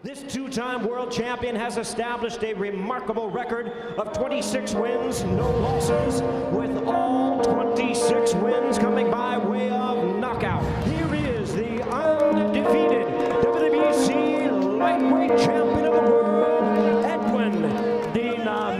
This two-time world champion has established a remarkable record of 26 wins, no losses, with all 26 wins coming by way of knockout. Here is the undefeated WBC lightweight champion of the world, Edwin Valero.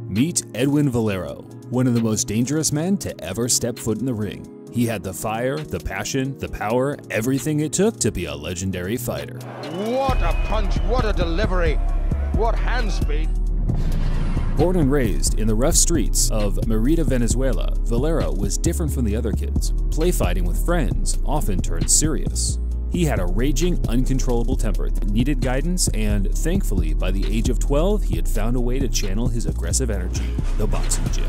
Meet Edwin Valero, one of the most dangerous men to ever step foot in the ring. He had the fire, the passion, the power, everything it took to be a legendary fighter. What a punch, what a delivery, what hand speed. Born and raised in the rough streets of Mérida, Venezuela, Valero was different from the other kids. Play fighting with friends often turned serious. He had a raging, uncontrollable temper that needed guidance, and thankfully, by the age of 12, he had found a way to channel his aggressive energy, the boxing gym.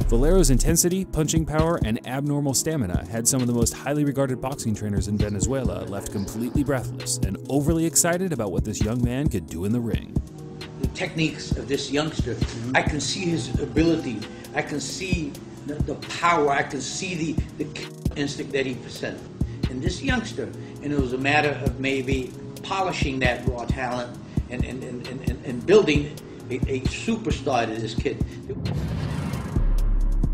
Valero's intensity, punching power, and abnormal stamina had some of the most highly regarded boxing trainers in Venezuela left completely breathless and overly excited about what this young man could do in the ring. The techniques of this youngster, I can see his ability, I can see the power, I can see the instinct that he possessed. And this youngster, and it was a matter of maybe polishing that raw talent and building a superstar to this kid.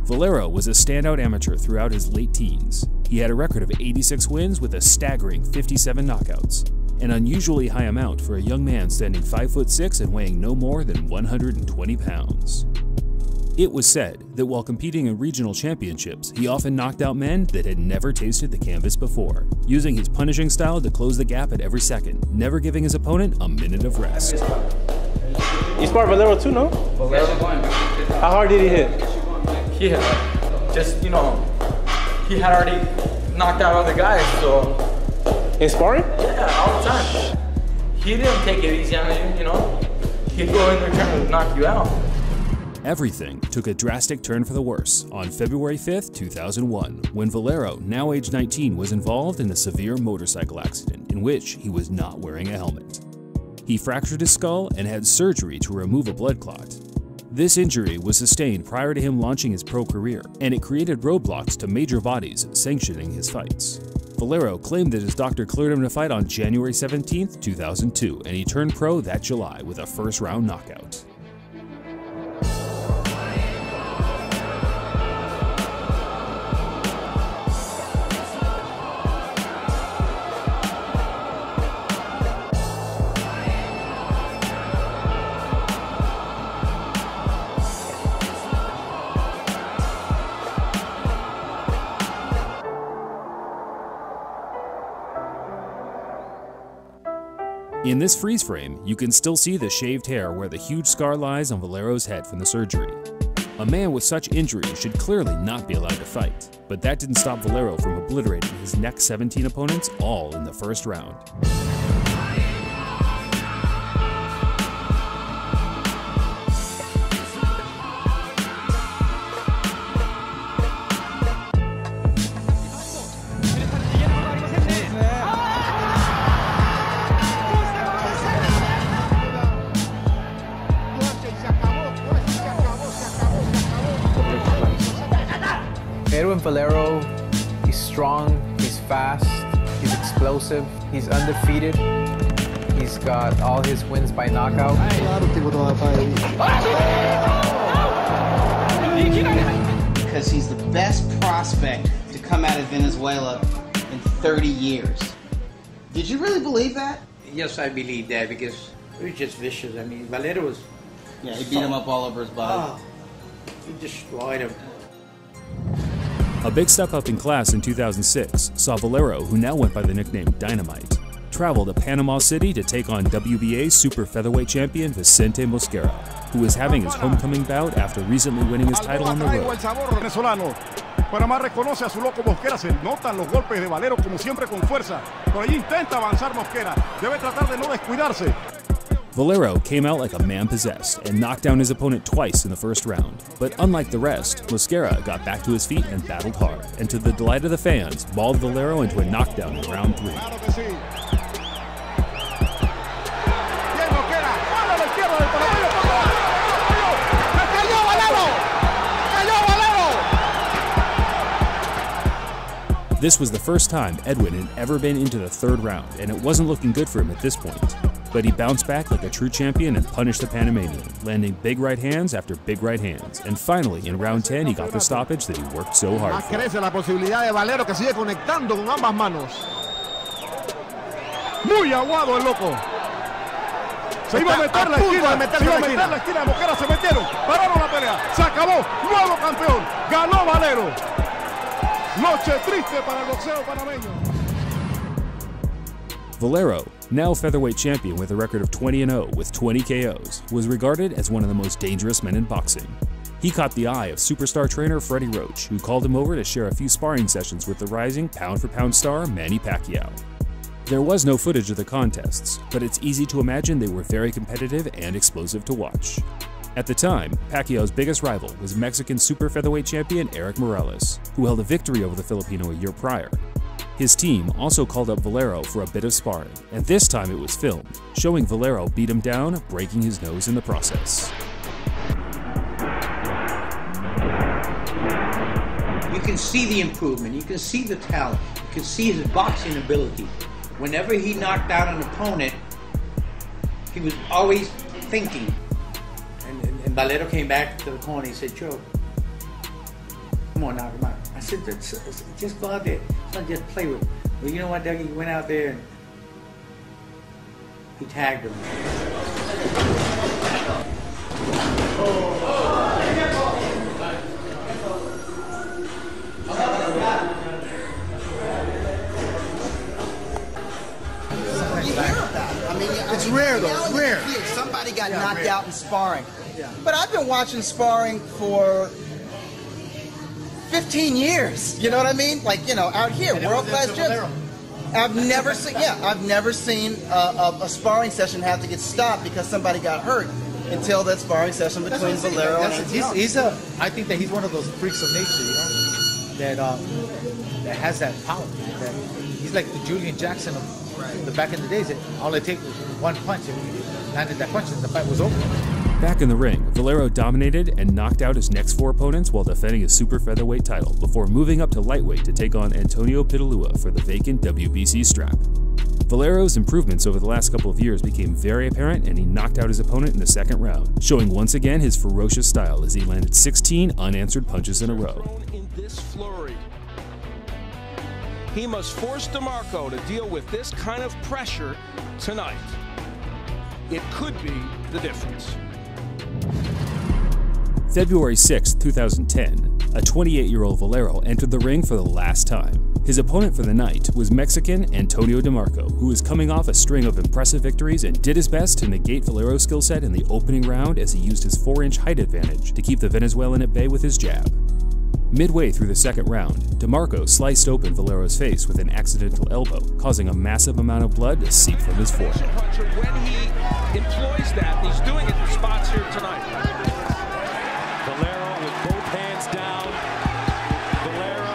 Valero was a standout amateur throughout his late teens. He had a record of 86 wins with a staggering 57 knockouts, an unusually high amount for a young man standing 5'6" and weighing no more than 120 pounds. It was said that while competing in regional championships, he often knocked out men that had never tasted the canvas before, using his punishing style to close the gap at every second, never giving his opponent a minute of rest. You sparred Valero too, no? Valero. How hard did he hit? He hit, just, you know, he had already knocked out other guys, so. In sparring? Yeah, all the time. He didn't take it easy on you, you know. He'd go in there trying to knock you out. Everything took a drastic turn for the worse on February 5th, 2001, when Valero, now age 19, was involved in a severe motorcycle accident in which he was not wearing a helmet. He fractured his skull and had surgery to remove a blood clot. This injury was sustained prior to him launching his pro career, and it created roadblocks to major bodies sanctioning his fights. Valero claimed that his doctor cleared him to fight on January 17, 2002, and he turned pro that July with a first-round knockout. In this freeze frame, you can still see the shaved hair where the huge scar lies on Valero's head from the surgery. A man with such injuries should clearly not be allowed to fight, but that didn't stop Valero from obliterating his next 17 opponents all in the first round. Edwin Valero, he's strong, he's fast, he's explosive, he's undefeated, he's got all his wins by knockout. Because he's the best prospect to come out of Venezuela in 30 years. Did you really believe that? Yes, I believe that because it was just vicious. I mean, Valero was... Yeah, he beat him up all over his body. Oh, he destroyed him. A big step up in class in 2006 saw Valero, who now went by the nickname Dynamite, travel to Panama City to take on WBA super featherweight champion Vicente Mosquera, who was having his homecoming bout after recently winning his title on the road. Panamá reconoce a su loco Mosquera, se notan los golpes de Valero como siempre con fuerza, pero allí intenta avanzar Mosquera, debe tratar de no descuidarse. Valero came out like a man possessed and knocked down his opponent twice in the first round. But unlike the rest, Mosquera got back to his feet and battled hard, and to the delight of the fans, mauled Valero into a knockdown in round 3. This was the first time Edwin had ever been into the third round, and it wasn't looking good for him at this point. But he bounced back like a true champion and punished the Panamanian, landing big right hands after big right hands. And finally, in round 10, he got the stoppage that he worked so hard for. Crece la posibilidad de Valero, que sigue conectando con ambas manos. Muy aguado el loco. Se iba a meter la esquina, Mosquera se metieron, pararon la pelea, se acabó, nuevo campeón, ganó Valero. Noche triste para el boxeo panameño. Valero, now featherweight champion with a record of 20-0 with 20 KOs, was regarded as one of the most dangerous men in boxing. He caught the eye of superstar trainer Freddie Roach, who called him over to share a few sparring sessions with the rising pound-for-pound star Manny Pacquiao. There was no footage of the contests, but it's easy to imagine they were very competitive and explosive to watch. At the time, Pacquiao's biggest rival was Mexican super featherweight champion Erik Morales, who held a victory over the Filipino a year prior. His team also called up Valero for a bit of sparring, and this time it was filmed, showing Valero beat him down, breaking his nose in the process. You can see the improvement, you can see the talent, you can see his boxing ability. Whenever he knocked out an opponent, he was always thinking. And Valero came back to the corner and he said, Joe, come on, knock him out. I said, just go out there. It's not just play with him. Well, you know what, Dougie? He went out there and he tagged him. It's rare though, it's rare. Somebody got knocked out in sparring. But I've been watching sparring for 15 years. You know what I mean? Like, you know, out here, world-class gyms. I've never seen a sparring session have to get stopped because somebody got hurt until that sparring session between Valero and I think that he's one of those freaks of nature, you know, that has that power. That he's like the Julian Jackson of the back in the days. All it takes was one punch, and he landed that punch, and the fight was over. Back in the ring, Valero dominated and knocked out his next 4 opponents while defending his super featherweight title before moving up to lightweight to take on Antonio Pitalua for the vacant WBC strap. Valero's improvements over the last couple of years became very apparent, and he knocked out his opponent in the second round, showing once again his ferocious style as he landed 16 unanswered punches in a row. In this flurry, he must force DeMarco to deal with this kind of pressure tonight. It could be the difference. February 6, 2010, a 28-year-old Valero entered the ring for the last time. His opponent for the night was Mexican Antonio DeMarco, who was coming off a string of impressive victories and did his best to negate Valero's skill set in the opening round as he used his 4-inch height advantage to keep the Venezuelan at bay with his jab. Midway through the second round, DeMarco sliced open Valero's face with an accidental elbow, causing a massive amount of blood to seep from his forehead. When he employs that, he's doing it in spots here tonight. Valero with both hands down. Valero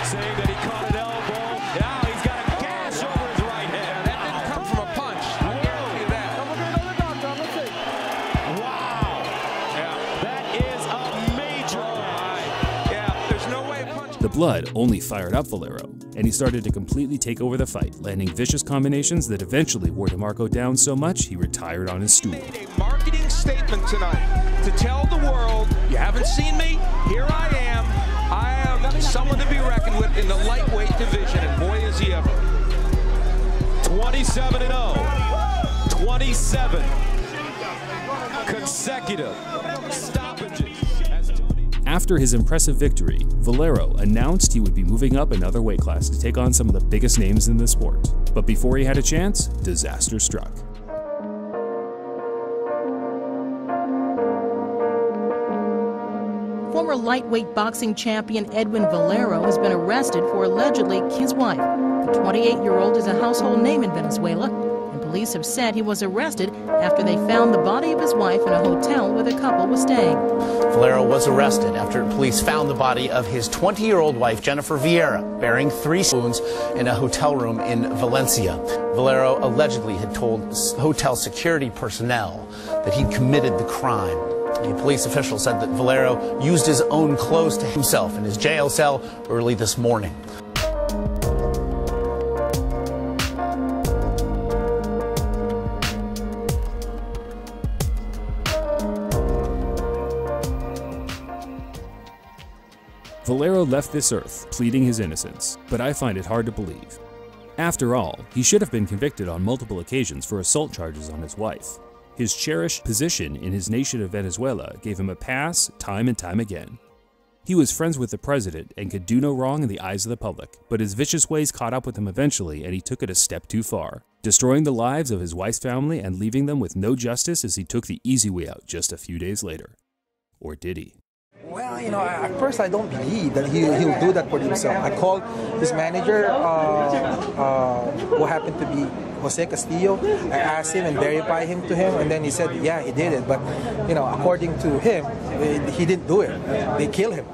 saying that he caught an elbow. Now he's got a gash over his right hand. That didn't come from a punch. I guarantee you that. Wow. Yeah, that is a major. Yeah, there's no way a punch. The blood only fired up Valero, and he started to completely take over the fight, landing vicious combinations that eventually wore DeMarco down so much he retired on his stool. A marketing statement tonight to tell the world, you haven't seen me, here I am. I am someone to be reckoned with in the lightweight division, and boy is he ever. 27-0. 27 consecutive stoppages. After his impressive victory, Valero announced he would be moving up another weight class to take on some of the biggest names in the sport. But before he had a chance, disaster struck. Former lightweight boxing champion Edwin Valero has been arrested for allegedly his wife. The 28-year-old is a household name in Venezuela, and police have said he was arrested after they found the body of his wife in a hotel where the couple was staying. Valero was arrested after police found the body of his 20-year-old wife, Jennifer Vieira, bearing 3 wounds in a hotel room in Valencia. Valero allegedly had told hotel security personnel that he'd committed the crime. A police official said that Valero used his own clothes to himself in his jail cell early this morning. Valero left this earth, pleading his innocence, but I find it hard to believe. After all, he should have been convicted on multiple occasions for assault charges on his wife. His cherished position in his nation of Venezuela gave him a pass time and time again. He was friends with the president and could do no wrong in the eyes of the public, but his vicious ways caught up with him eventually and he took it a step too far, destroying the lives of his wife's family and leaving them with no justice as he took the easy way out just a few days later. Or did he? Well, you know, at first I don't believe that he'll do that for himself. I called his manager, who happened to be Jose Castillo. I asked him and verified him to him, and then he said, yeah, he did it. But, you know, according to him, he didn't do it. They killed him.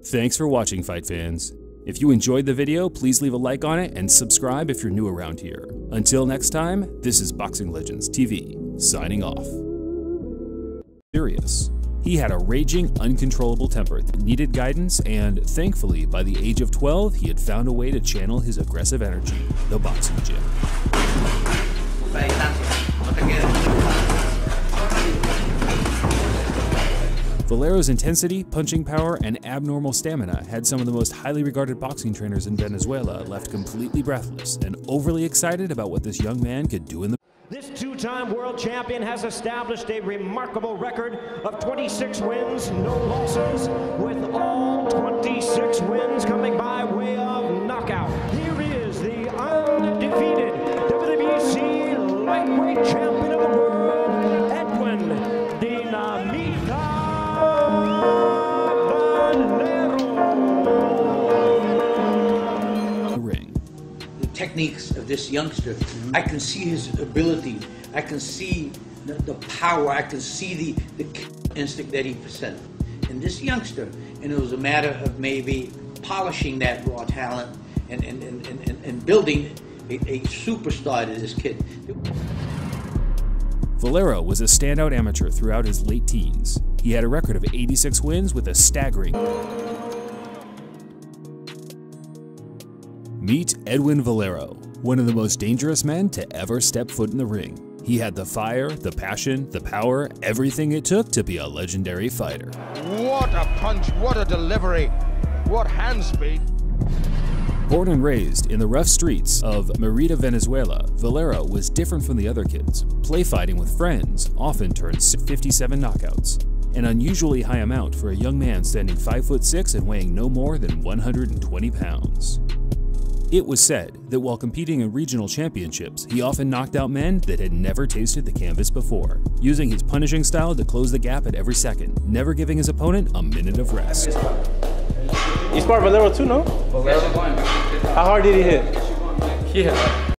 Thanks for watching, fight fans. If you enjoyed the video, please leave a like on it and subscribe if you're new around here. Until next time, this is Boxing Legends TV, signing off. Serious. He had a raging, uncontrollable temper that needed guidance, and thankfully, by the age of 12, he had found a way to channel his aggressive energy, the boxing gym. Valero's intensity, punching power, and abnormal stamina had some of the most highly regarded boxing trainers in Venezuela left completely breathless and overly excited about what this young man could do in the This two-time world champion has established a remarkable record of 26 wins, no losses, with all 26 wins coming by way of knockout. Here is the undefeated WBC lightweight champion of the world, Edwin Valero. The techniques of this youngster, I can see his ability, I can see the power, I can see the instinct that he possessed. And this youngster, and it was a matter of maybe polishing that raw talent and building a superstar to this kid. Valero was a standout amateur throughout his late teens. He had a record of 86 wins with a staggering. Meet Edwin Valero, one of the most dangerous men to ever step foot in the ring. He had the fire, the passion, the power, everything it took to be a legendary fighter. What a punch, what a delivery, what hand speed. Born and raised in the rough streets of Mérida, Venezuela, Valero was different from the other kids. Play fighting with friends often turned 57 knockouts, an unusually high amount for a young man standing 5'6" and weighing no more than 120 pounds. It was said that while competing in regional championships, he often knocked out men that had never tasted the canvas before, using his punishing style to close the gap at every second, never giving his opponent a minute of rest. You sparred Valero too, no? Valero. How hard did he hit? He hit